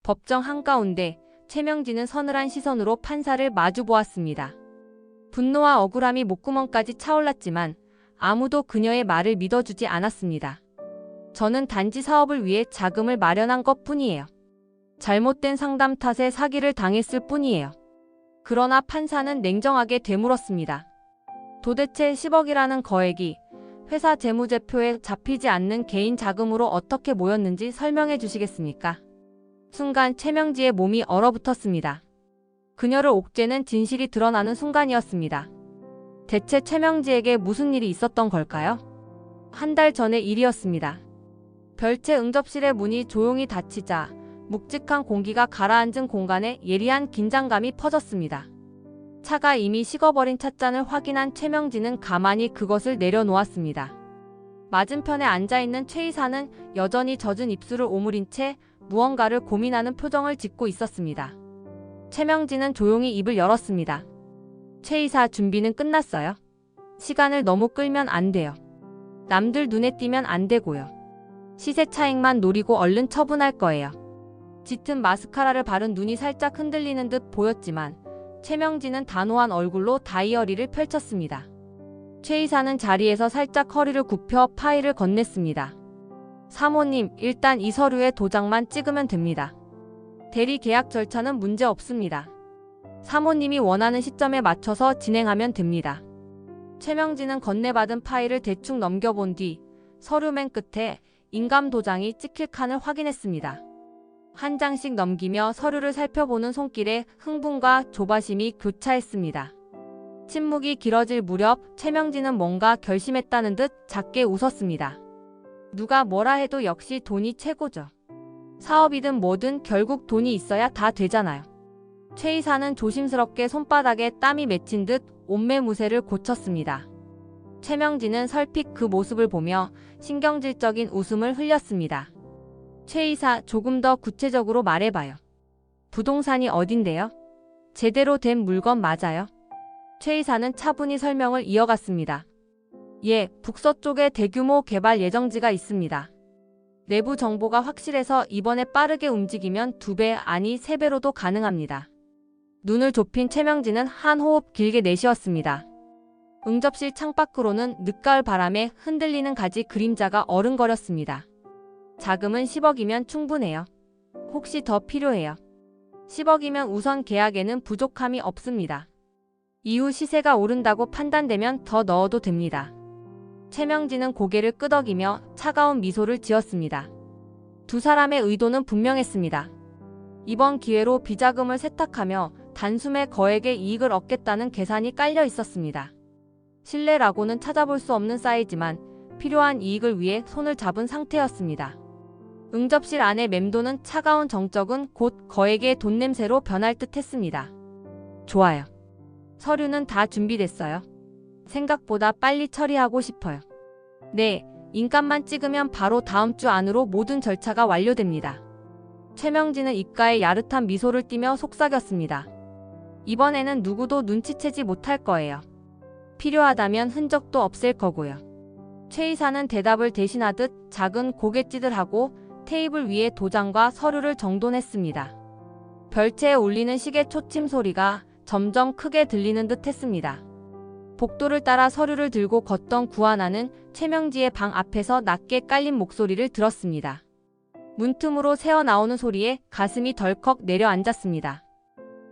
법정 한가운데 최명진은 서늘한 시선으로 판사를 마주보았습니다. 분노와 억울함이 목구멍까지 차올랐지만 아무도 그녀의 말을 믿어주지 않았습니다. 저는 단지 사업을 위해 자금을 마련한 것뿐이에요. 잘못된 상담 탓에 사기를 당했을 뿐이에요. 그러나 판사는 냉정하게 되물었습니다. 도대체 10억이라는 거액이 회사 재무제표에 잡히지 않는 개인 자금으로 어떻게 모였는지 설명해 주시겠습니까? 순간 최명지의 몸이 얼어붙었습니다. 그녀를 옥죄는 진실이 드러나는 순간이었습니다. 대체 최명지에게 무슨 일이 있었던 걸까요? 한 달 전의 일이었습니다. 별채 응접실의 문이 조용히 닫히자 묵직한 공기가 가라앉은 공간에 예리한 긴장감이 퍼졌습니다. 차가 이미 식어버린 찻잔을 확인한 최명진은 가만히 그것을 내려놓았습니다. 맞은편에 앉아있는 최 이사는 여전히 젖은 입술을 오므린 채 무언가를 고민하는 표정을 짓고 있었습니다. 최명진은 조용히 입을 열었습니다. 최 이사, 준비는 끝났어요. 시간을 너무 끌면 안 돼요. 남들 눈에 띄면 안 되고요. 시세 차익만 노리고 얼른 처분할 거예요. 짙은 마스카라를 바른 눈이 살짝 흔들리는 듯 보였지만 최명진은 단호한 얼굴로 다이어리를 펼쳤습니다. 최 이사는 자리에서 살짝 허리를 굽혀 파일을 건넸습니다. 사모님, 일단 이 서류에 도장만 찍으면 됩니다. 대리 계약 절차는 문제 없습니다. 사모님이 원하는 시점에 맞춰서 진행하면 됩니다. 최명진은 건네받은 파일을 대충 넘겨본 뒤 서류 맨 끝에 인감 도장이 찍힐 칸을 확인했습니다. 한 장씩 넘기며 서류를 살펴보는 손길에 흥분과 조바심이 교차했습니다. 침묵이 길어질 무렵 최명진은 뭔가 결심했다는 듯 작게 웃었습니다. 누가 뭐라 해도 역시 돈이 최고죠. 사업이든 뭐든 결국 돈이 있어야 다 되잖아요. 최 이사는 조심스럽게 손바닥에 땀이 맺힌 듯 옷매무새를 고쳤습니다. 최명진은 설핏 그 모습을 보며 신경질적인 웃음을 흘렸습니다. 최 이사, 조금 더 구체적으로 말해봐요. 부동산이 어딘데요? 제대로 된 물건 맞아요? 최 이사는 차분히 설명을 이어갔습니다. 예, 북서쪽에 대규모 개발 예정지가 있습니다. 내부 정보가 확실해서 이번에 빠르게 움직이면 2배 아니 3배로도 가능합니다. 눈을 좁힌 최명진은 한 호흡 길게 내쉬었습니다. 응접실 창밖으로는 늦가을 바람에 흔들리는 가지 그림자가 어른거렸습니다. 자금은 10억이면 충분해요. 혹시 더 필요해요? 10억이면 우선 계약에는 부족함이 없습니다. 이후 시세가 오른다고 판단되면 더 넣어도 됩니다. 최명진은 고개를 끄덕이며 차가운 미소를 지었습니다. 두 사람의 의도는 분명했습니다. 이번 기회로 비자금을 세탁하며 단숨에 거액의 이익을 얻겠다는 계산이 깔려 있었습니다. 신뢰라고는 찾아볼 수 없는 싸이지만 필요한 이익을 위해 손을 잡은 상태였습니다. 응접실 안의 맴도는 차가운 정적은 곧 거액의 돈 냄새로 변할 듯 했습니다. 좋아요. 서류는 다 준비됐어요. 생각보다 빨리 처리하고 싶어요. 네, 인감만 찍으면 바로 다음 주 안으로 모든 절차가 완료됩니다. 최명진은 입가에 야릇한 미소를 띠며 속삭였습니다. 이번에는 누구도 눈치채지 못할 거예요. 필요하다면 흔적도 없앨 거고요. 최 이사는 대답을 대신하듯 작은 고갯짓을 하고 테이블 위에 도장과 서류를 정돈했습니다. 별채에 울리는 시계 초침 소리가 점점 크게 들리는 듯 했습니다. 복도를 따라 서류를 들고 걷던 구하나는 최명지의 방 앞에서 낮게 깔린 목소리를 들었습니다. 문틈으로 새어나오는 소리에 가슴이 덜컥 내려앉았습니다.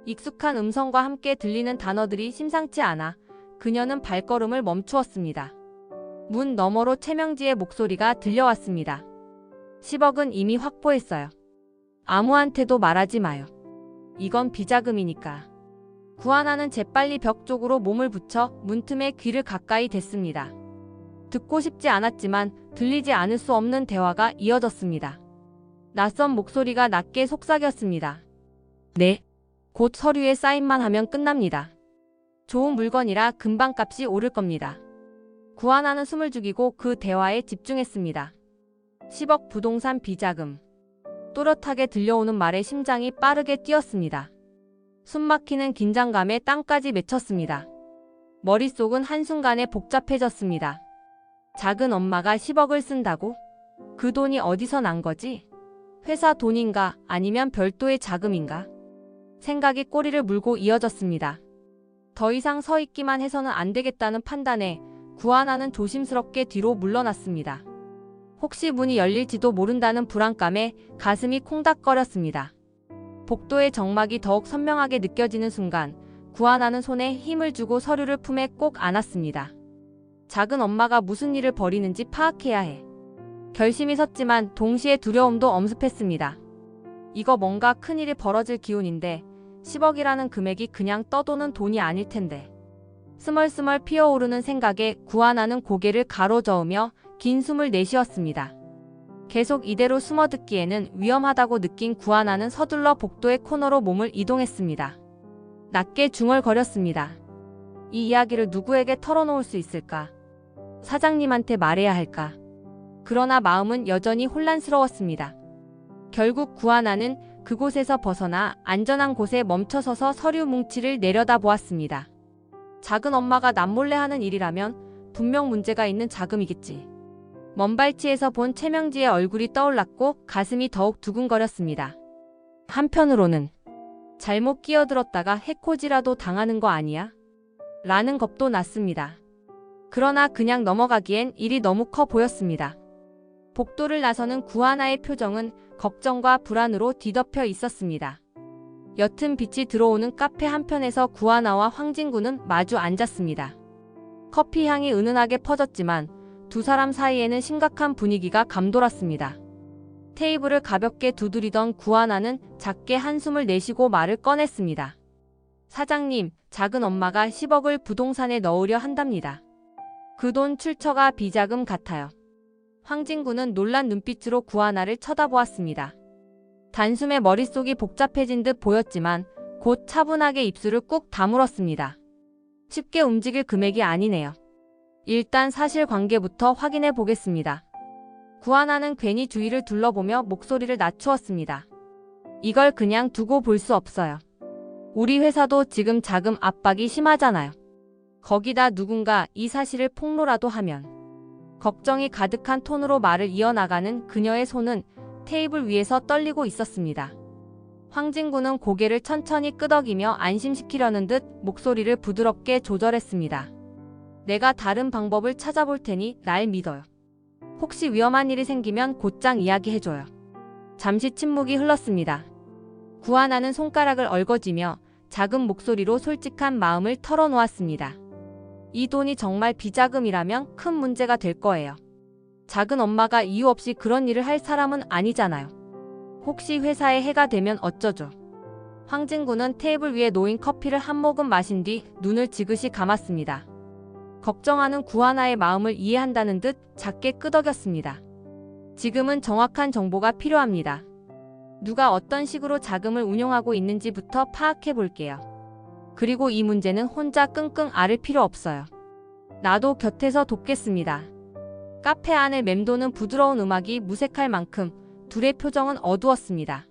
익숙한 음성과 함께 들리는 단어들이 심상치 않아 그녀는 발걸음을 멈추었습니다. 문 너머로 최명지의 목소리가 들려왔습니다. 10억은 이미 확보했어요. 아무한테도 말하지 마요. 이건 비자금이니까. 구하나는 재빨리 벽 쪽으로 몸을 붙여 문틈에 귀를 가까이 댔습니다. 듣고 싶지 않았지만 들리지 않을 수 없는 대화가 이어졌습니다. 낯선 목소리가 낮게 속삭였습니다. 네, 곧 서류에 사인만 하면 끝납니다. 좋은 물건이라 금방 값이 오를 겁니다. 구하나는 숨을 죽이고 그 대화에 집중했습니다. 10억 부동산 비자금. 또렷하게 들려오는 말에 심장이 빠르게 뛰었습니다. 숨막히는 긴장감에 땀까지 맺혔습니다. 머릿속은 한순간에 복잡해졌습니다. 작은 엄마가 10억을 쓴다고? 그 돈이 어디서 난 거지? 회사 돈인가 아니면 별도의 자금인가? 생각이 꼬리를 물고 이어졌습니다. 더 이상 서 있기만 해서는 안 되겠다는 판단에 구하나는 조심스럽게 뒤로 물러났습니다. 혹시 문이 열릴지도 모른다는 불안감에 가슴이 콩닥거렸습니다. 복도의 정막이 더욱 선명하게 느껴지는 순간 구하나는 손에 힘을 주고 서류를 품에 꼭 안았습니다. 작은 엄마가 무슨 일을 벌이는지 파악해야 해. 결심이 섰지만 동시에 두려움도 엄습했습니다. 이거 뭔가 큰일이 벌어질 기운인데 10억이라는 금액이 그냥 떠도는 돈이 아닐 텐데. 스멀스멀 피어오르는 생각에 구하나는 고개를 가로저으며 긴 숨을 내쉬었습니다. 계속 이대로 숨어듣기에는 위험하다고 느낀 구하나는 서둘러 복도의 코너로 몸을 이동했습니다. 낮게 중얼거렸습니다. 이 이야기를 누구에게 털어놓을 수 있을까? 사장님한테 말해야 할까? 그러나 마음은 여전히 혼란스러웠습니다. 결국 구하나는 그곳에서 벗어나 안전한 곳에 멈춰서서 서류 뭉치를 내려다보았습니다. 작은 엄마가 남몰래 하는 일이라면 분명 문제가 있는 자금이겠지. 먼발치에서 본 최명지의 얼굴이 떠올랐고 가슴이 더욱 두근거렸습니다. 한편으로는 잘못 끼어들었다가 해코지라도 당하는 거 아니야? 라는 겁도 났습니다. 그러나 그냥 넘어가기엔 일이 너무 커 보였습니다. 복도를 나서는 구하나의 표정은 걱정과 불안으로 뒤덮여 있었습니다. 옅은 빛이 들어오는 카페 한편에서 구하나와 황진구는 마주 앉았습니다. 커피 향이 은은하게 퍼졌지만 두 사람 사이에는 심각한 분위기가 감돌았습니다. 테이블을 가볍게 두드리던 구하나는 작게 한숨을 내쉬고 말을 꺼냈습니다. 사장님, 작은 엄마가 10억을 부동산에 넣으려 한답니다. 그 돈 출처가 비자금 같아요. 황진구는 놀란 눈빛으로 구하나를 쳐다보았습니다. 단숨에 머릿속이 복잡해진 듯 보였지만 곧 차분하게 입술을 꾹 다물었습니다. 쉽게 움직일 금액이 아니네요. 일단 사실관계부터 확인해 보겠습니다. 구하나는 괜히 주위를 둘러보며 목소리를 낮추었습니다. 이걸 그냥 두고 볼 수 없어요. 우리 회사도 지금 자금 압박이 심하잖아요. 거기다 누군가 이 사실을 폭로라도 하면. 걱정이 가득한 톤으로 말을 이어나가는 그녀의 손은 테이블 위에서 떨리고 있었습니다. 황진구는 고개를 천천히 끄덕이며 안심시키려는 듯 목소리를 부드럽게 조절했습니다. 내가 다른 방법을 찾아볼 테니 날 믿어요. 혹시 위험한 일이 생기면 곧장 이야기해줘요. 잠시 침묵이 흘렀습니다. 구하나는 손가락을 얽어쥐며 작은 목소리로 솔직한 마음을 털어놓았습니다. 이 돈이 정말 비자금이라면 큰 문제가 될 거예요. 작은 엄마가 이유 없이 그런 일을 할 사람은 아니잖아요. 혹시 회사에 해가 되면 어쩌죠? 황진구는 테이블 위에 놓인 커피를 한 모금 마신 뒤 눈을 지그시 감았습니다. 걱정하는 구하나의 마음을 이해한다는 듯 작게 끄덕였습니다. 지금은 정확한 정보가 필요합니다. 누가 어떤 식으로 자금을 운용하고 있는지부터 파악해 볼게요. 그리고 이 문제는 혼자 끙끙 앓을 필요 없어요. 나도 곁에서 돕겠습니다. 카페 안을 맴도는 부드러운 음악이 무색할 만큼 둘의 표정은 어두웠습니다.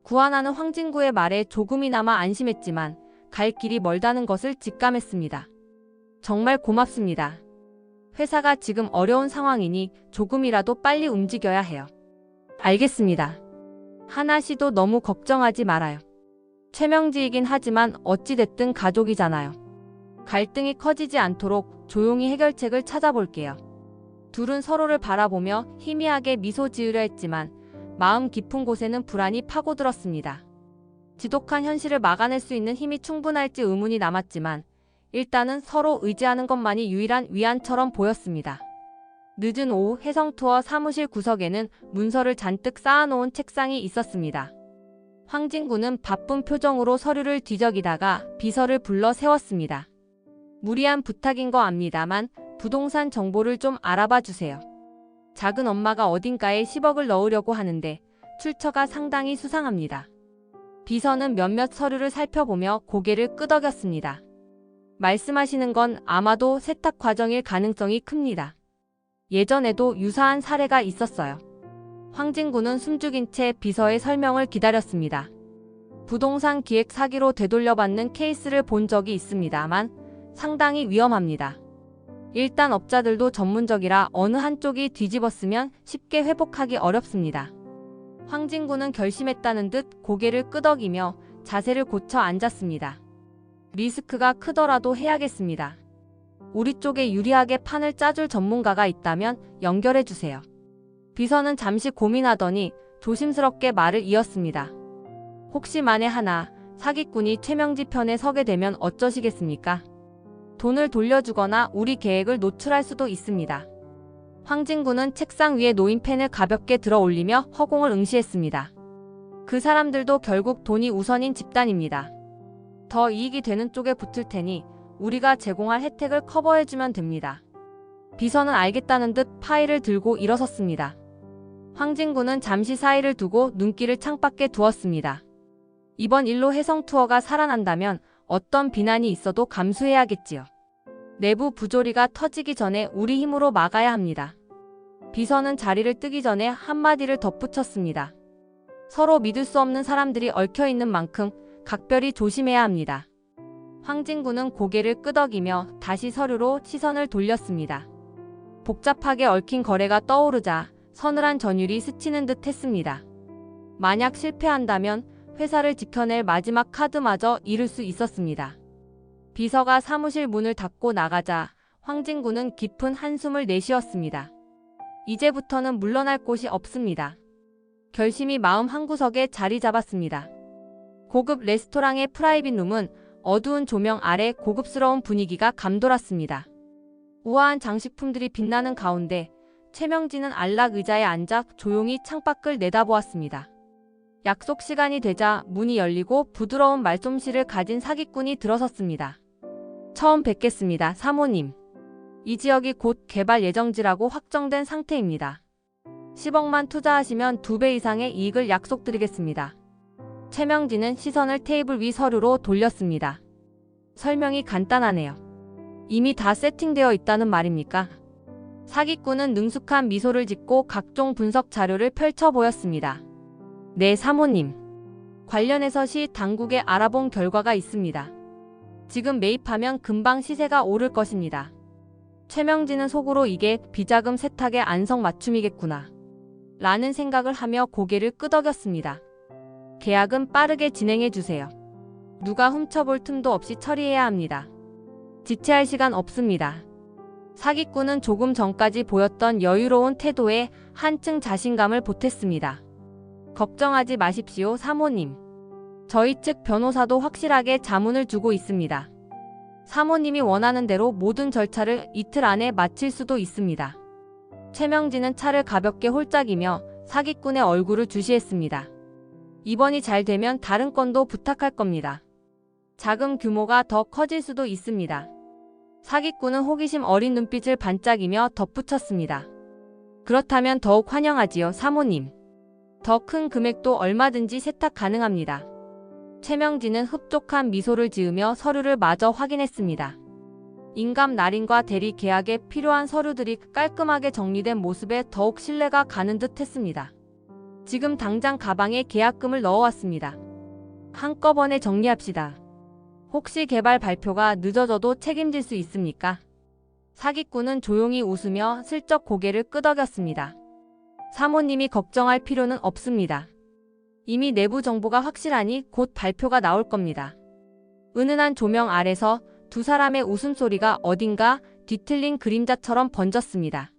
구하나는 황진구의 말에 조금이나마 안심했지만 갈 길이 멀다는 것을 직감했습니다. 정말 고맙습니다. 회사가 지금 어려운 상황이니 조금이라도 빨리 움직여야 해요. 알겠습니다. 하나 씨도 너무 걱정하지 말아요. 최명지이긴 하지만 어찌됐든 가족이잖아요. 갈등이 커지지 않도록 조용히 해결책을 찾아볼게요. 둘은 서로를 바라보며 희미하게 미소 지으려 했지만 마음 깊은 곳에는 불안이 파고들었습니다. 지독한 현실을 막아낼 수 있는 힘이 충분할지 의문이 남았지만 일단은 서로 의지하는 것만이 유일한 위안처럼 보였습니다. 늦은 오후 해성투어 사무실 구석에는 문서를 잔뜩 쌓아놓은 책상이 있었습니다. 황진구는 바쁜 표정으로 서류를 뒤적이다가 비서를 불러 세웠습니다. 무리한 부탁인 거 압니다만 부동산 정보를 좀 알아봐 주세요. 작은 엄마가 어딘가에 10억을 넣으려고 하는데 출처가 상당히 수상합니다. 비서는 몇몇 서류를 살펴보며 고개를 끄덕였습니다. 말씀하시는 건 아마도 세탁 과정일 가능성이 큽니다. 예전에도 유사한 사례가 있었어요. 황진구는 숨죽인 채 비서의 설명을 기다렸습니다. 부동산 기획 사기로 되돌려받는 케이스를 본 적이 있습니다만 상당히 위험합니다. 일단 업자들도 전문적이라 어느 한쪽이 뒤집었으면 쉽게 회복하기 어렵습니다. 황진구는 결심했다는 듯 고개를 끄덕이며 자세를 고쳐 앉았습니다. 리스크가 크더라도 해야겠습니다. 우리 쪽에 유리하게 판을 짜줄 전문가가 있다면 연결해주세요. 비서는 잠시 고민하더니 조심스럽게 말을 이었습니다. 혹시 만에 하나 사기꾼이 최명지 편에 서게 되면 어쩌시겠습니까? 돈을 돌려주거나 우리 계획을 노출할 수도 있습니다. 황진구는 책상 위에 놓인 펜을 가볍게 들어 올리며 허공을 응시했습니다. 그 사람들도 결국 돈이 우선인 집단입니다. 더 이익이 되는 쪽에 붙을 테니 우리가 제공할 혜택을 커버해주면 됩니다. 비서는 알겠다는 듯 파일을 들고 일어섰습니다. 황진구는 잠시 사이를 두고 눈길을 창밖에 두었습니다. 이번 일로 해성 투어가 살아난다면 어떤 비난이 있어도 감수해야겠지요. 내부 부조리가 터지기 전에 우리 힘으로 막아야 합니다. 비서는 자리를 뜨기 전에 한마디를 덧붙였습니다. 서로 믿을 수 없는 사람들이 얽혀있는 만큼 각별히 조심해야 합니다. 황진구는 고개를 끄덕이며 다시 서류로 시선을 돌렸습니다. 복잡하게 얽힌 거래가 떠오르자 서늘한 전율이 스치는 듯 했습니다. 만약 실패한다면 회사를 지켜낼 마지막 카드마저 잃을 수 있었습니다. 비서가 사무실 문을 닫고 나가자 황진구는 깊은 한숨을 내쉬었습니다. 이제부터는 물러날 곳이 없습니다. 결심이 마음 한구석에 자리 잡았습니다. 고급 레스토랑의 프라이빗 룸은 어두운 조명 아래 고급스러운 분위기가 감돌았습니다. 우아한 장식품들이 빛나는 가운데 최명진은 안락 의자에 앉아 조용히 창밖을 내다보았습니다. 약속 시간이 되자 문이 열리고 부드러운 말솜씨를 가진 사기꾼이 들어섰습니다. 처음 뵙겠습니다, 사모님. 이 지역이 곧 개발 예정지라고 확정된 상태입니다. 10억만 투자하시면 2배 이상의 이익을 약속드리겠습니다. 최명진은 시선을 테이블 위 서류로 돌렸습니다. 설명이 간단하네요. 이미 다 세팅되어 있다는 말입니까? 사기꾼은 능숙한 미소를 짓고 각종 분석 자료를 펼쳐 보였습니다. 네, 사모님. 관련해서 시 당국에 알아본 결과가 있습니다. 지금 매입하면 금방 시세가 오를 것입니다. 최명진은 속으로 이게 비자금 세탁의 안성맞춤이겠구나 라는 생각을 하며 고개를 끄덕였습니다. 계약은 빠르게 진행해주세요. 누가 훔쳐볼 틈도 없이 처리해야 합니다. 지체할 시간 없습니다. 사기꾼은 조금 전까지 보였던 여유로운 태도에 한층 자신감을 보탰습니다. 걱정하지 마십시오, 사모님. 저희 측 변호사도 확실하게 자문을 주고 있습니다. 사모님이 원하는 대로 모든 절차를 이틀 안에 마칠 수도 있습니다. 최명진은 차를 가볍게 홀짝이며 사기꾼의 얼굴을 주시했습니다. 이번이 잘 되면 다른 건도 부탁할 겁니다. 자금 규모가 더 커질 수도 있습니다. 사기꾼은 호기심 어린 눈빛을 반짝이며 덧붙였습니다. 그렇다면 더욱 환영하지요, 사모님. 더 큰 금액도 얼마든지 세탁 가능합니다. 최명진은 흡족한 미소를 지으며 서류를 마저 확인했습니다. 인감 날인과 대리 계약에 필요한 서류들이 깔끔하게 정리된 모습에 더욱 신뢰가 가는 듯 했습니다. 지금 당장 가방에 계약금을 넣어왔습니다. 한꺼번에 정리합시다. 혹시 개발 발표가 늦어져도 책임질 수 있습니까? 사기꾼은 조용히 웃으며 슬쩍 고개를 끄덕였습니다. 사모님이 걱정할 필요는 없습니다. 이미 내부 정보가 확실하니 곧 발표가 나올 겁니다. 은은한 조명 아래서 두 사람의 웃음소리가 어딘가 뒤틀린 그림자처럼 번졌습니다.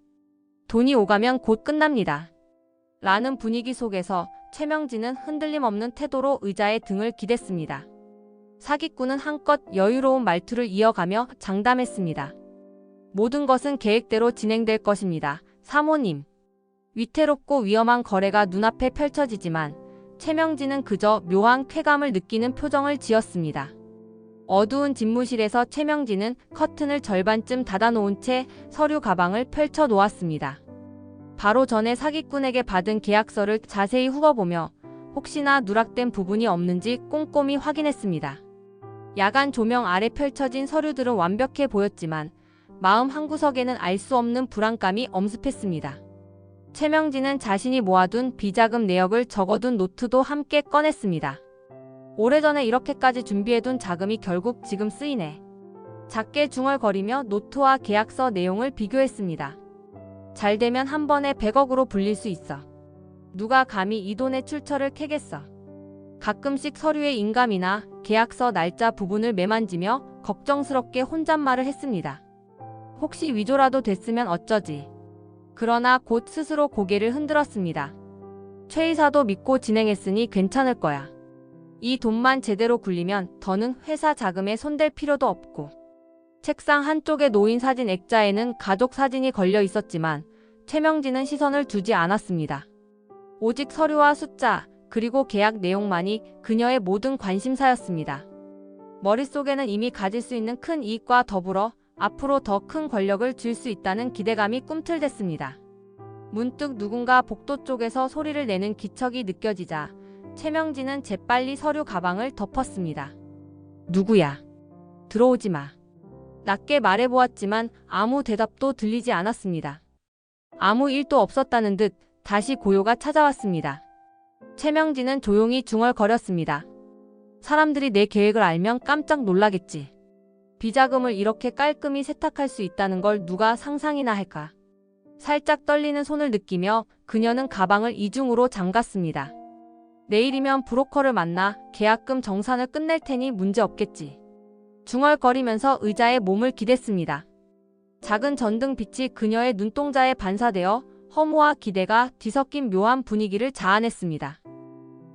돈이 오가면 곧 끝납니다. 라는 분위기 속에서 최명진은 흔들림 없는 태도로 의자에 등을 기댔습니다. 사기꾼은 한껏 여유로운 말투를 이어가며 장담했습니다. 모든 것은 계획대로 진행될 것입니다, 사모님. 위태롭고 위험한 거래가 눈앞에 펼쳐지지만 최명진은 그저 묘한 쾌감을 느끼는 표정을 지었습니다. 어두운 집무실에서 최명진은 커튼을 절반쯤 닫아놓은 채 서류 가방을 펼쳐 놓았습니다. 바로 전에 사기꾼에게 받은 계약서를 자세히 훑어보며 혹시나 누락된 부분이 없는지 꼼꼼히 확인했습니다. 야간 조명 아래 펼쳐진 서류들은 완벽해 보였지만 마음 한구석에는 알 수 없는 불안감이 엄습했습니다. 최명진은 자신이 모아둔 비자금 내역을 적어둔 노트도 함께 꺼냈습니다. 오래전에 이렇게까지 준비해둔 자금이 결국 지금 쓰이네. 작게 중얼거리며 노트와 계약서 내용을 비교했습니다. 잘 되면 한 번에 100억으로 불릴 수 있어. 누가 감히 이 돈의 출처를 캐겠어. 가끔씩 서류의 인감이나 계약서 날짜 부분을 매만지며 걱정스럽게 혼잣말을 했습니다. 혹시 위조라도 됐으면 어쩌지. 그러나 곧 스스로 고개를 흔들었습니다. 최 이사도 믿고 진행했으니 괜찮을 거야. 이 돈만 제대로 굴리면 더는 회사 자금에 손댈 필요도 없고. 책상 한쪽에 놓인 사진 액자에는 가족 사진이 걸려 있었지만 최명진은 시선을 두지 않았습니다. 오직 서류와 숫자, 그리고 계약 내용만이 그녀의 모든 관심사였습니다. 머릿속에는 이미 가질 수 있는 큰 이익과 더불어 앞으로 더 큰 권력을 쥘 수 있다는 기대감이 꿈틀댔습니다. 문득 누군가 복도 쪽에서 소리를 내는 기척이 느껴지자 최명진은 재빨리 서류 가방을 덮었습니다. 누구야? 들어오지 마. 낮게 말해보았지만 아무 대답도 들리지 않았습니다. 아무 일도 없었다는 듯 다시 고요가 찾아왔습니다. 최명진은 조용히 중얼거렸습니다. 사람들이 내 계획을 알면 깜짝 놀라겠지. 비자금을 이렇게 깔끔히 세탁할 수 있다는 걸 누가 상상이나 할까. 살짝 떨리는 손을 느끼며 그녀는 가방을 이중으로 잠갔습니다. 내일이면 브로커를 만나 계약금 정산을 끝낼 테니 문제 없겠지. 중얼거리면서 의자에 몸을 기댔습니다. 작은 전등빛이 그녀의 눈동자에 반사되어 허무와 기대가 뒤섞인 묘한 분위기를 자아냈습니다.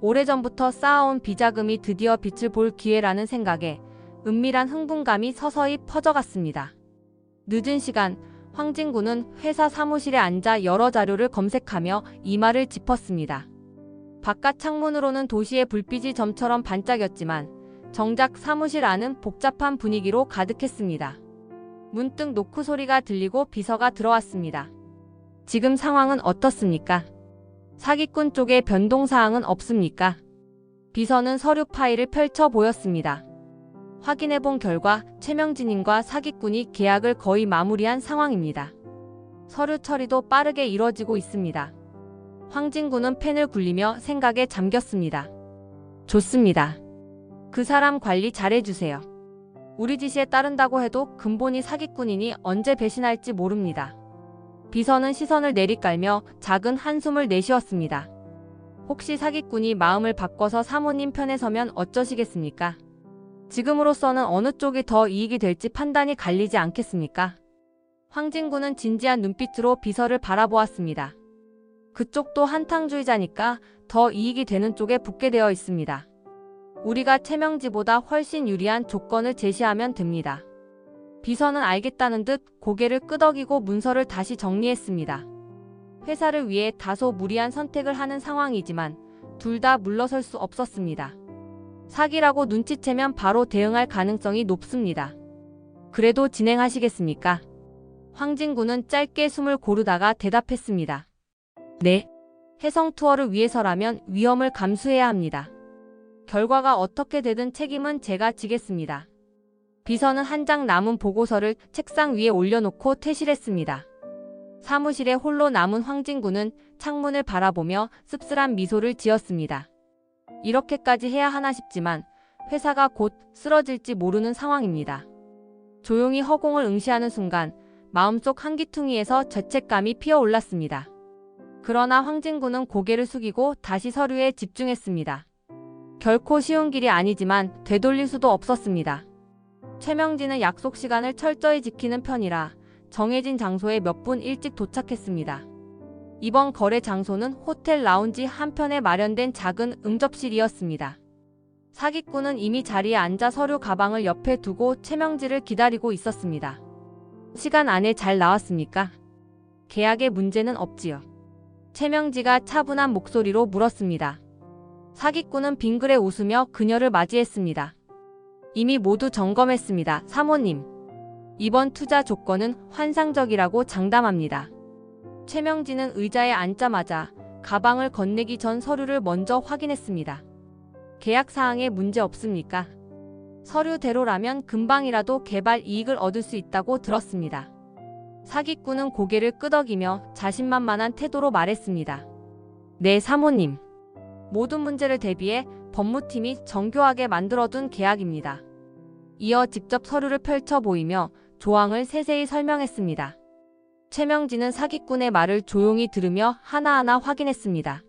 오래전부터 쌓아온 비자금이 드디어 빛을 볼 기회라는 생각에 은밀한 흥분감이 서서히 퍼져갔습니다. 늦은 시간, 황진구는 회사 사무실에 앉아 여러 자료를 검색하며 이마를 짚었습니다. 바깥 창문으로는 도시의 불빛이 점처럼 반짝였지만 정작 사무실 안은 복잡한 분위기로 가득했습니다. 문득 노크 소리가 들리고 비서가 들어왔습니다. 지금 상황은 어떻습니까? 사기꾼 쪽에 변동사항은 없습니까? 비서는 서류 파일을 펼쳐 보였습니다. 확인해본 결과 최명진님과 사기꾼이 계약을 거의 마무리한 상황입니다. 서류 처리도 빠르게 이뤄지고 있습니다. 황진구는 펜을 굴리며 생각에 잠겼습니다. 좋습니다. 그 사람 관리 잘해주세요. 우리 지시에 따른다고 해도 근본이 사기꾼이니 언제 배신할지 모릅니다. 비서는 시선을 내리깔며 작은 한숨을 내쉬었습니다. 혹시 사기꾼이 마음을 바꿔서 사모님 편에 서면 어쩌시겠습니까? 지금으로서는 어느 쪽이 더 이익이 될지 판단이 갈리지 않겠습니까? 황진구는 진지한 눈빛으로 비서를 바라보았습니다. 그쪽도 한탕주의자니까 더 이익이 되는 쪽에 붙게 되어 있습니다. 우리가 최명지보다 훨씬 유리한 조건을 제시하면 됩니다. 비서는 알겠다는 듯 고개를 끄덕이고 문서를 다시 정리했습니다. 회사를 위해 다소 무리한 선택을 하는 상황이지만 둘 다 물러설 수 없었습니다. 사기라고 눈치채면 바로 대응할 가능성이 높습니다. 그래도 진행하시겠습니까? 황진구는 짧게 숨을 고르다가 대답했습니다. 네. 해성 투어를 위해서라면 위험을 감수해야 합니다. 결과가 어떻게 되든 책임은 제가 지겠습니다. 비서는 한 장 남은 보고서를 책상 위에 올려놓고 퇴실했습니다. 사무실에 홀로 남은 황진구는 창문을 바라보며 씁쓸한 미소를 지었습니다. 이렇게까지 해야 하나 싶지만 회사가 곧 쓰러질지 모르는 상황입니다. 조용히 허공을 응시하는 순간 마음속 한기퉁이에서 죄책감이 피어올랐습니다. 그러나 황진구는 고개를 숙이고 다시 서류에 집중했습니다. 결코 쉬운 길이 아니지만 되돌릴 수도 없었습니다. 최명진은 약속 시간을 철저히 지키는 편이라 정해진 장소에 몇 분 일찍 도착했습니다. 이번 거래 장소는 호텔 라운지 한편에 마련된 작은 응접실이었습니다. 사기꾼은 이미 자리에 앉아 서류 가방을 옆에 두고 최명지를 기다리고 있었습니다. 시간 안에 잘 나왔습니까? 계약에 문제는 없지요. 최명지가 차분한 목소리로 물었습니다. 사기꾼은 빙그레 웃으며 그녀를 맞이했습니다. 이미 모두 점검했습니다. 사모님. 이번 투자 조건은 환상적이라고 장담합니다. 최명진은 의자에 앉자마자 가방을 건네기 전 서류를 먼저 확인했습니다. 계약 사항에 문제 없습니까? 서류대로라면 금방이라도 개발 이익을 얻을 수 있다고 들었습니다. 사기꾼은 고개를 끄덕이며 자신만만한 태도로 말했습니다. 네, 사모님. 모든 문제를 대비해 법무팀이 정교하게 만들어둔 계약입니다. 이어 직접 서류를 펼쳐 보이며 조항을 세세히 설명했습니다. 최명진은 사기꾼의 말을 조용히 들으며 하나하나 확인했습니다.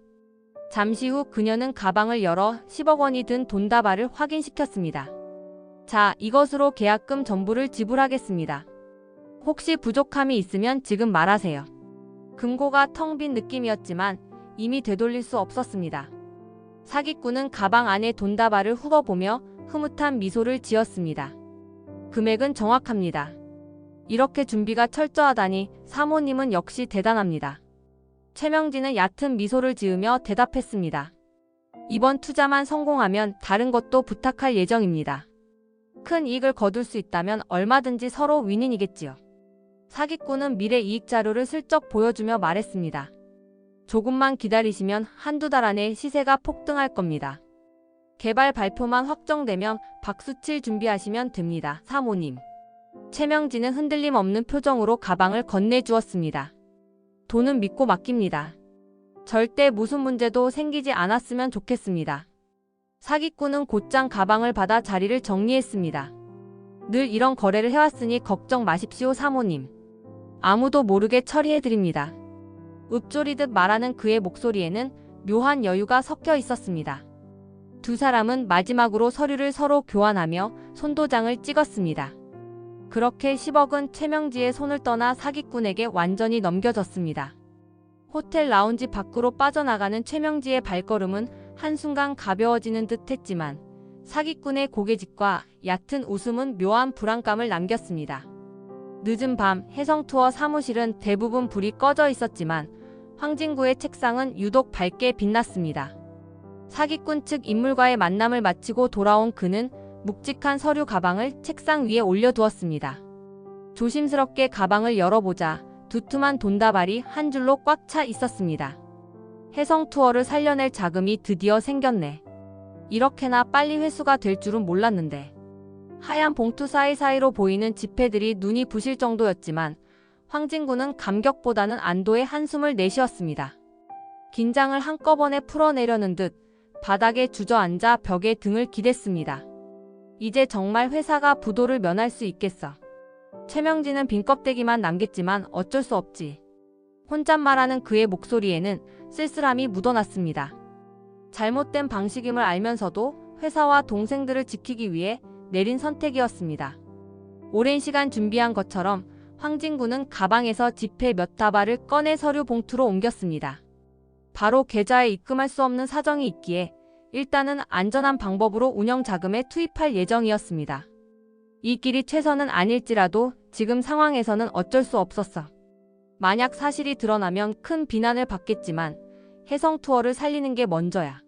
잠시 후 그녀는 가방을 열어 10억 원이 든 돈다발을 확인시켰습니다. 자, 이것으로 계약금 전부를 지불하겠습니다. 혹시 부족함이 있으면 지금 말하세요. 금고가 텅 빈 느낌이었지만 이미 되돌릴 수 없었습니다. 사기꾼은 가방 안에 돈다발을 훑어보며 흐뭇한 미소를 지었습니다. 금액은 정확합니다. 이렇게 준비가 철저하다니 사모님은 역시 대단합니다. 최명진은 얕은 미소를 지으며 대답했습니다. 이번 투자만 성공하면 다른 것도 부탁할 예정입니다. 큰 이익을 거둘 수 있다면 얼마든지 서로 윈윈이겠지요. 사기꾼은 미래 이익 자료를 슬쩍 보여주며 말했습니다. 조금만 기다리시면 한두 달 안에 시세가 폭등할 겁니다. 개발 발표만 확정되면 박수칠 준비하시면 됩니다, 사모님. 최명진은 흔들림 없는 표정으로 가방을 건네주었습니다. 돈은 믿고 맡깁니다. 절대 무슨 문제도 생기지 않았으면 좋겠습니다. 사기꾼은 곧장 가방을 받아 자리를 정리했습니다. 늘 이런 거래를 해왔으니 걱정 마십시오, 사모님. 아무도 모르게 처리해드립니다. 읊조리듯 말하는 그의 목소리에는 묘한 여유가 섞여 있었습니다. 두 사람은 마지막으로 서류를 서로 교환하며 손도장을 찍었습니다. 그렇게 10억은 최명지의 손을 떠나 사기꾼에게 완전히 넘겨졌습니다. 호텔 라운지 밖으로 빠져나가는 최명지의 발걸음은 한순간 가벼워지는 듯 했지만 사기꾼의 고개짓과 얕은 웃음은 묘한 불안감을 남겼습니다. 늦은 밤 해성투어 사무실은 대부분 불이 꺼져 있었지만 황진구의 책상은 유독 밝게 빛났습니다. 사기꾼 측 인물과의 만남을 마치고 돌아온 그는 묵직한 서류 가방을 책상 위에 올려두었습니다. 조심스럽게 가방을 열어보자 두툼한 돈다발이 한 줄로 꽉 차 있었습니다. 해성투어를 살려낼 자금이 드디어 생겼네. 이렇게나 빨리 회수가 될 줄은 몰랐는데. 하얀 봉투 사이사이로 보이는 지폐들이 눈이 부실 정도였지만 황진구는 감격보다는 안도의 한숨을 내쉬었습니다. 긴장을 한꺼번에 풀어내려는 듯 바닥에 주저앉아 벽에 등을 기댔습니다. 이제 정말 회사가 부도를 면할 수 있겠어. 최명진은 빈 껍데기만 남겼지만 어쩔 수 없지. 혼잣말하는 그의 목소리에는 쓸쓸함이 묻어났습니다. 잘못된 방식임을 알면서도 회사와 동생들을 지키기 위해 내린 선택이었습니다. 오랜 시간 준비한 것처럼 황진구는 가방에서 지폐 몇 다발을 꺼내 서류 봉투로 옮겼습니다. 바로 계좌에 입금할 수 없는 사정이 있기에 일단은 안전한 방법으로 운영 자금에 투입할 예정이었습니다. 이 길이 최선은 아닐지라도 지금 상황에서는 어쩔 수 없었어. 만약 사실이 드러나면 큰 비난을 받겠지만 해성투어를 살리는 게 먼저야.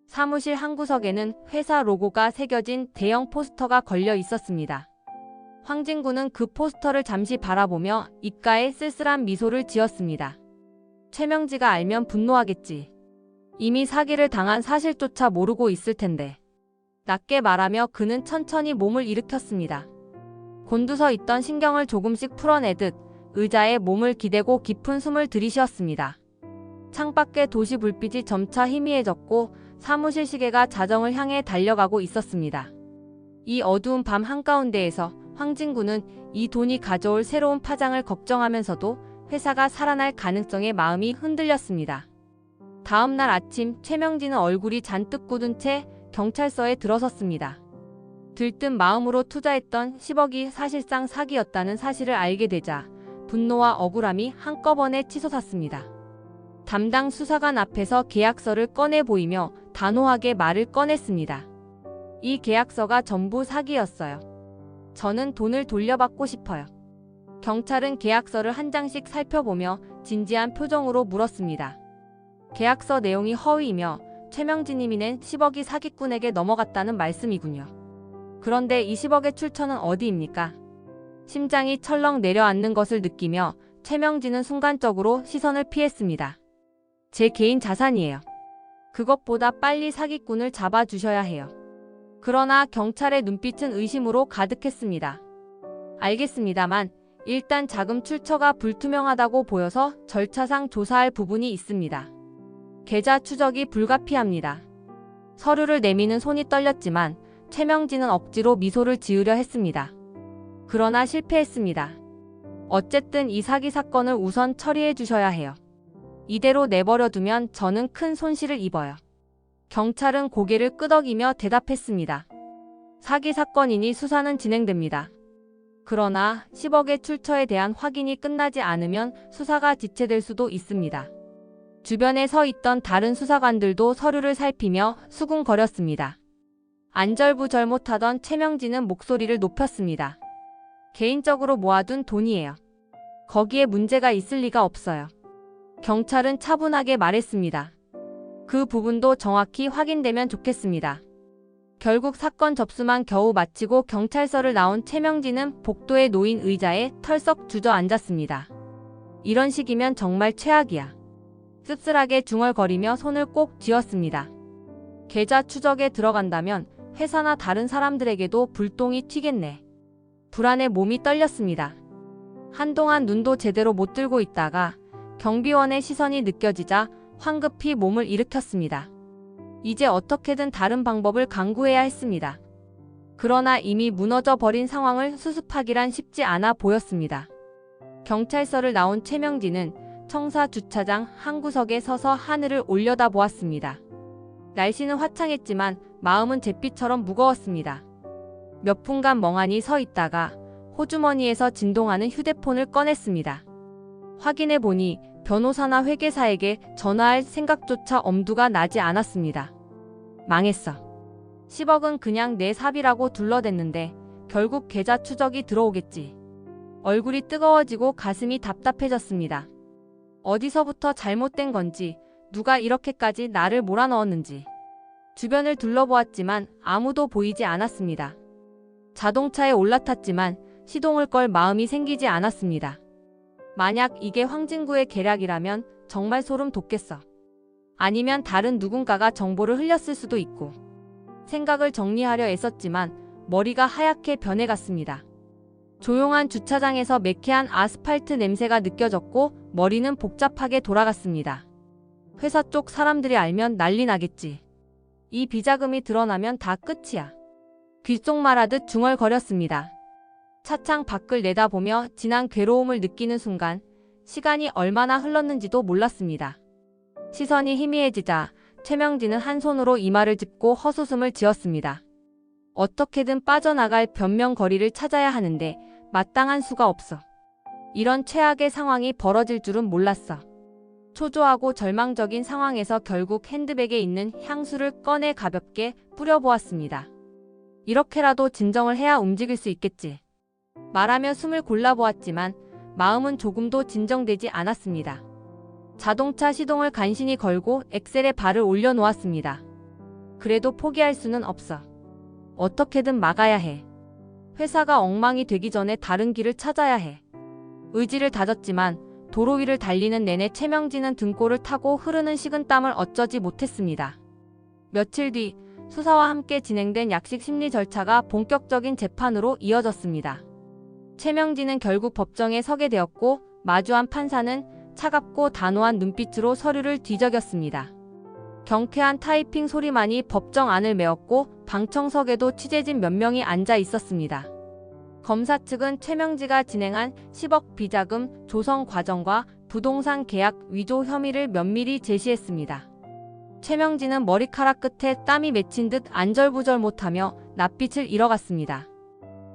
사무실 한 구석에는 회사 로고가 새겨진 대형 포스터가 걸려 있었습니다. 황진구는 그 포스터를 잠시 바라보며 입가에 쓸쓸한 미소를 지었습니다. 최명지가 알면 분노하겠지. 이미 사기를 당한 사실조차 모르고 있을 텐데. 낮게 말하며 그는 천천히 몸을 일으켰습니다. 곤두서 있던 신경을 조금씩 풀어내듯 의자에 몸을 기대고 깊은 숨을 들이쉬었습니다. 창밖의 도시 불빛이 점차 희미해졌고 사무실 시계가 자정을 향해 달려가고 있었습니다. 이 어두운 밤 한가운데에서 황진구는 이 돈이 가져올 새로운 파장을 걱정하면서도 회사가 살아날 가능성에 마음이 흔들렸습니다. 다음 날 아침 최명진은 얼굴이 잔뜩 굳은 채 경찰서에 들어섰습니다. 들뜬 마음으로 투자했던 10억이 사실상 사기였다는 사실을 알게 되자 분노와 억울함이 한꺼번에 치솟았습니다. 담당 수사관 앞에서 계약서를 꺼내 보이며 단호하게 말을 꺼냈습니다. 이 계약서가 전부 사기였어요. 저는 돈을 돌려받고 싶어요. 경찰은 계약서를 한 장씩 살펴보며 진지한 표정으로 물었습니다. 계약서 내용이 허위이며 최명진님이 낸 10억이 사기꾼에게 넘어갔다는 말씀이군요. 그런데 이 10억의 출처는 어디입니까? 심장이 철렁 내려앉는 것을 느끼며 최명진은 순간적으로 시선을 피했습니다. 제 개인 자산이에요. 그것보다 빨리 사기꾼을 잡아주셔야 해요. 그러나 경찰의 눈빛은 의심으로 가득했습니다. 알겠습니다만 일단 자금 출처가 불투명하다고 보여서 절차상 조사할 부분이 있습니다. 계좌 추적이 불가피합니다. 서류를 내미는 손이 떨렸지만 최명진은 억지로 미소를 지으려 했습니다. 그러나 실패했습니다. 어쨌든 이 사기 사건을 우선 처리해 주셔야 해요. 이대로 내버려두면 저는 큰 손실을 입어요. 경찰은 고개를 끄덕이며 대답했습니다. 사기 사건이니 수사는 진행됩니다. 그러나 10억의 출처에 대한 확인이 끝나지 않으면 수사가 지체될 수도 있습니다. 주변에 서 있던 다른 수사관들도 서류를 살피며 수군거렸습니다. 안절부절 못하던 최명진은 목소리를 높였습니다. 개인적으로 모아둔 돈이에요. 거기에 문제가 있을 리가 없어요. 경찰은 차분하게 말했습니다. 그 부분도 정확히 확인되면 좋겠습니다. 결국 사건 접수만 겨우 마치고 경찰서를 나온 최명진은 복도에 놓인 의자에 털썩 주저앉았습니다. 이런 식이면 정말 최악이야. 씁쓸하게 중얼거리며 손을 꼭 쥐었습니다. 계좌 추적에 들어간다면 회사나 다른 사람들에게도 불똥이 튀겠네. 불안에 몸이 떨렸습니다. 한동안 눈도 제대로 못 들고 있다가 경비원의 시선이 느껴지자 황급히 몸을 일으켰습니다. 이제 어떻게든 다른 방법을 강구해야 했습니다. 그러나 이미 무너져 버린 상황을 수습하기란 쉽지 않아 보였습니다. 경찰서를 나온 최명진은 청사 주차장 한 구석에 서서 하늘을 올려다보았습니다. 날씨는 화창했지만 마음은 잿빛처럼 무거웠습니다. 몇 분간 멍하니 서 있다가 호주머니에서 진동하는 휴대폰을 꺼냈습니다. 확인해보니 변호사나 회계사에게 전화할 생각조차 엄두가 나지 않았습니다. 망했어. 10억은 그냥 내 사비라고 둘러댔는데 결국 계좌 추적이 들어오겠지. 얼굴이 뜨거워지고 가슴이 답답해졌습니다. 어디서부터 잘못된 건지, 누가 이렇게까지 나를 몰아넣었는지. 주변을 둘러보았지만 아무도 보이지 않았습니다. 자동차에 올라탔지만 시동을 걸 마음이 생기지 않았습니다. 만약 이게 황진구의 계략이라면 정말 소름 돋겠어. 아니면 다른 누군가가 정보를 흘렸을 수도 있고. 생각을 정리하려 애썼지만 머리가 하얗게 변해갔습니다. 조용한 주차장에서 매캐한 아스팔트 냄새가 느껴졌고 머리는 복잡하게 돌아갔습니다. 회사 쪽 사람들이 알면 난리 나겠지. 이 비자금이 드러나면 다 끝이야. 귓속말하듯 중얼거렸습니다. 차창 밖을 내다보며 진한 괴로움을 느끼는 순간 시간이 얼마나 흘렀는지도 몰랐습니다. 시선이 희미해지자 최명진은 한 손으로 이마를 짚고 헛웃음을 지었습니다. 어떻게든 빠져나갈 변명거리를 찾아야 하는데 마땅한 수가 없어. 이런 최악의 상황이 벌어질 줄은 몰랐어. 초조하고 절망적인 상황에서 결국 핸드백에 있는 향수를 꺼내 가볍게 뿌려보았습니다. 이렇게라도 진정을 해야 움직일 수 있겠지. 말하며 숨을 골라보았지만 마음은 조금도 진정되지 않았습니다. 자동차 시동을 간신히 걸고 엑셀에 발을 올려놓았습니다. 그래도 포기할 수는 없어. 어떻게든 막아야 해. 회사가 엉망이 되기 전에 다른 길을 찾아야 해. 의지를 다졌지만 도로 위를 달리는 내내 최명진은 등골을 타고 흐르는 식은땀을 어쩌지 못했습니다. 며칠 뒤 수사와 함께 진행된 약식 심리 절차가 본격적인 재판으로 이어졌습니다. 최명진은 결국 법정에 서게 되었고 마주한 판사는 차갑고 단호한 눈빛으로 서류를 뒤적였습니다. 경쾌한 타이핑 소리만이 법정 안을 메웠고 방청석에도 취재진 몇 명이 앉아 있었습니다. 검사 측은 최명지가 진행한 10억 비자금 조성 과정과 부동산 계약 위조 혐의를 면밀히 제시했습니다. 최명진은 머리카락 끝에 땀이 맺힌 듯 안절부절 못하며 낯빛을 잃어갔습니다.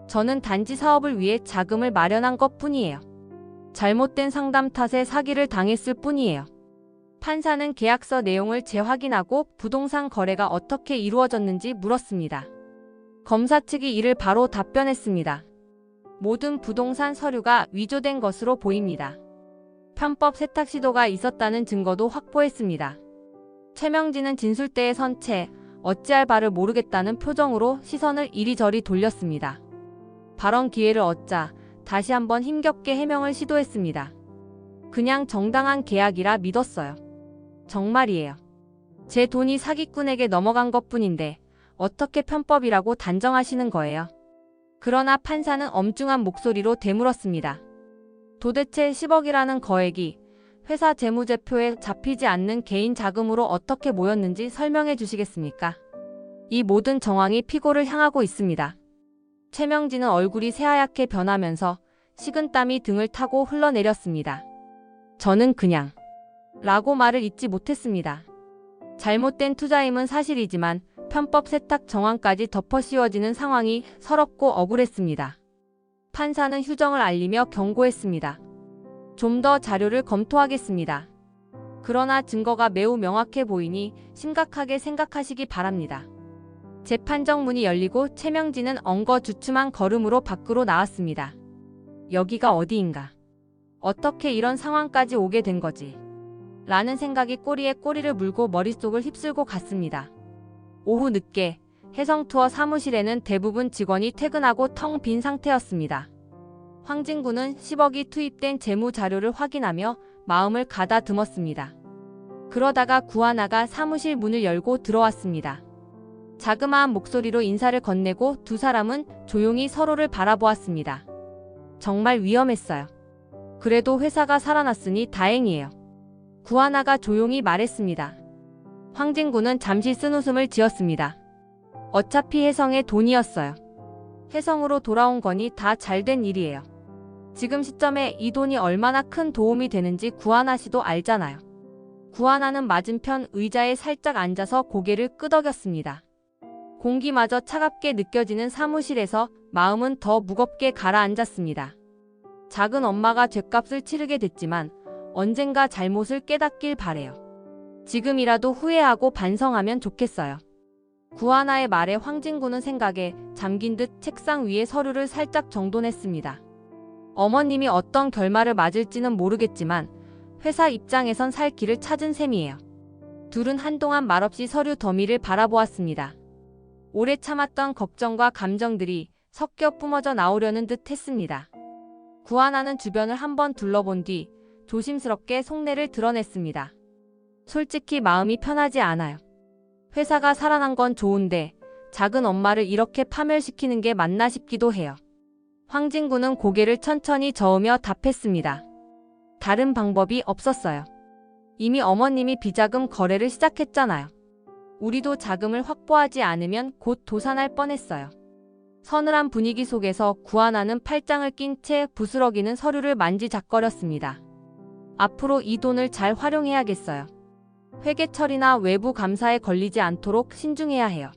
저는 단지 사업을 위해 자금을 마련한 것뿐이에요. 잘못된 상담 탓에 사기를 당했을 뿐이에요. 판사는 계약서 내용을 재확인하고 부동산 거래가 어떻게 이루어졌는지 물었습니다. 검사 측이 이를 바로 답변했습니다. 모든 부동산 서류가 위조된 것으로 보입니다. 편법 세탁 시도가 있었다는 증거도 확보했습니다. 최명진은 진술대에 선 채 어찌할 바를 모르겠다는 표정으로 시선을 이리저리 돌렸습니다. 발언 기회를 얻자 다시 한번 힘겹게 해명을 시도했습니다. 그냥 정당한 계약이라 믿었어요. 정말이에요. 제 돈이 사기꾼에게 넘어간 것뿐인데 어떻게 편법이라고 단정하시는 거예요? 그러나 판사는 엄중한 목소리로 되물었습니다. 도대체 10억이라는 거액이 회사 재무제표에 잡히지 않는 개인 자금으로 어떻게 모였는지 설명해 주시겠습니까? 이 모든 정황이 피고를 향하고 있습니다. 최명진은 얼굴이 새하얗게 변하면서 식은땀이 등을 타고 흘러내렸습니다. 저는 그냥 라고 말을 잇지 못했습니다. 잘못된 투자임은 사실이지만 편법 세탁 정황까지 덮어 씌워지는 상황이 서럽고 억울했습니다. 판사는 휴정을 알리며 경고했습니다. 좀 더 자료를 검토하겠습니다. 그러나 증거가 매우 명확해 보이니 심각하게 생각하시기 바랍니다. 재판정 문이 열리고 최명진은 엉거주춤한 걸음으로 밖으로 나왔습니다. 여기가 어디인가? 어떻게 이런 상황까지 오게 된 거지? 라는 생각이 꼬리에 꼬리를 물고 머릿속을 휩쓸고 갔습니다. 오후 늦게 혜성투어 사무실에는 대부분 직원이 퇴근하고 텅 빈 상태였습니다. 황진구는 10억이 투입된 재무 자료를 확인하며 마음을 가다듬었습니다. 그러다가 구하나가 사무실 문을 열고 들어왔습니다. 자그마한 목소리로 인사를 건네고 두 사람은 조용히 서로를 바라보았습니다. 정말 위험했어요. 그래도 회사가 살아났으니 다행이에요. 구하나가 조용히 말했습니다. 황진구는 잠시 쓴웃음을 지었습니다. 어차피 혜성의 돈이었어요. 혜성으로 돌아온 거니 다 잘된 일이에요. 지금 시점에 이 돈이 얼마나 큰 도움이 되는지 구하나 씨도 알잖아요. 구하나는 맞은편 의자에 살짝 앉아서 고개를 끄덕였습니다. 공기마저 차갑게 느껴지는 사무실에서 마음은 더 무겁게 가라앉았습니다. 작은 엄마가 죗값을 치르게 됐지만 언젠가 잘못을 깨닫길 바래요. 지금이라도 후회하고 반성하면 좋겠어요. 구하나의 말에 황진구는 생각에 잠긴 듯 책상 위에 서류를 살짝 정돈했습니다. 어머님이 어떤 결말을 맞을지는 모르겠지만 회사 입장에선 살 길을 찾은 셈이에요. 둘은 한동안 말없이 서류 더미를 바라보았습니다. 오래 참았던 걱정과 감정들이 섞여 뿜어져 나오려는 듯 했습니다. 구하나는 주변을 한번 둘러본 뒤 조심스럽게 속내를 드러냈습니다. 솔직히 마음이 편하지 않아요. 회사가 살아난 건 좋은데 작은 엄마를 이렇게 파멸시키는 게 맞나 싶기도 해요. 황진구는 고개를 천천히 저으며 답했습니다. 다른 방법이 없었어요. 이미 어머님이 비자금 거래를 시작했잖아요. 우리도 자금을 확보하지 않으면 곧 도산할 뻔했어요. 서늘한 분위기 속에서 구하나는 팔짱을 낀 채 부스러기는 서류를 만지작거렸습니다. 앞으로 이 돈을 잘 활용해야겠어요. 회계 처리나 외부 감사에 걸리지 않도록 신중해야 해요.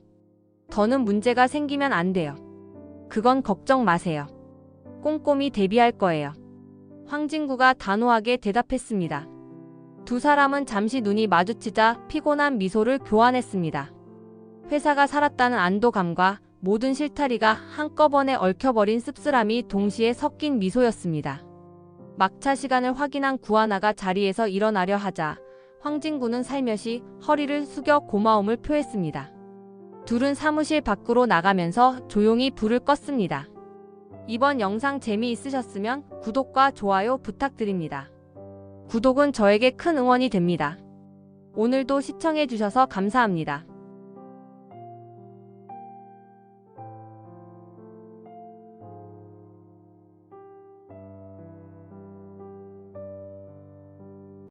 더는 문제가 생기면 안 돼요. 그건 걱정 마세요. 꼼꼼히 대비할 거예요. 황진구가 단호하게 대답했습니다. 두 사람은 잠시 눈이 마주치자 피곤한 미소를 교환했습니다. 회사가 살았다는 안도감과 모든 실타리가 한꺼번에 얽혀버린 씁쓸함이 동시에 섞인 미소였습니다. 막차 시간을 확인한 구하나가 자리에서 일어나려 하자 황진구는 살며시 허리를 숙여 고마움을 표했습니다. 둘은 사무실 밖으로 나가면서 조용히 불을 껐습니다. 이번 영상 재미있으셨으면 구독과 좋아요 부탁드립니다. 구독은 저에게 큰 응원이 됩니다. 오늘도 시청해주셔서 감사합니다.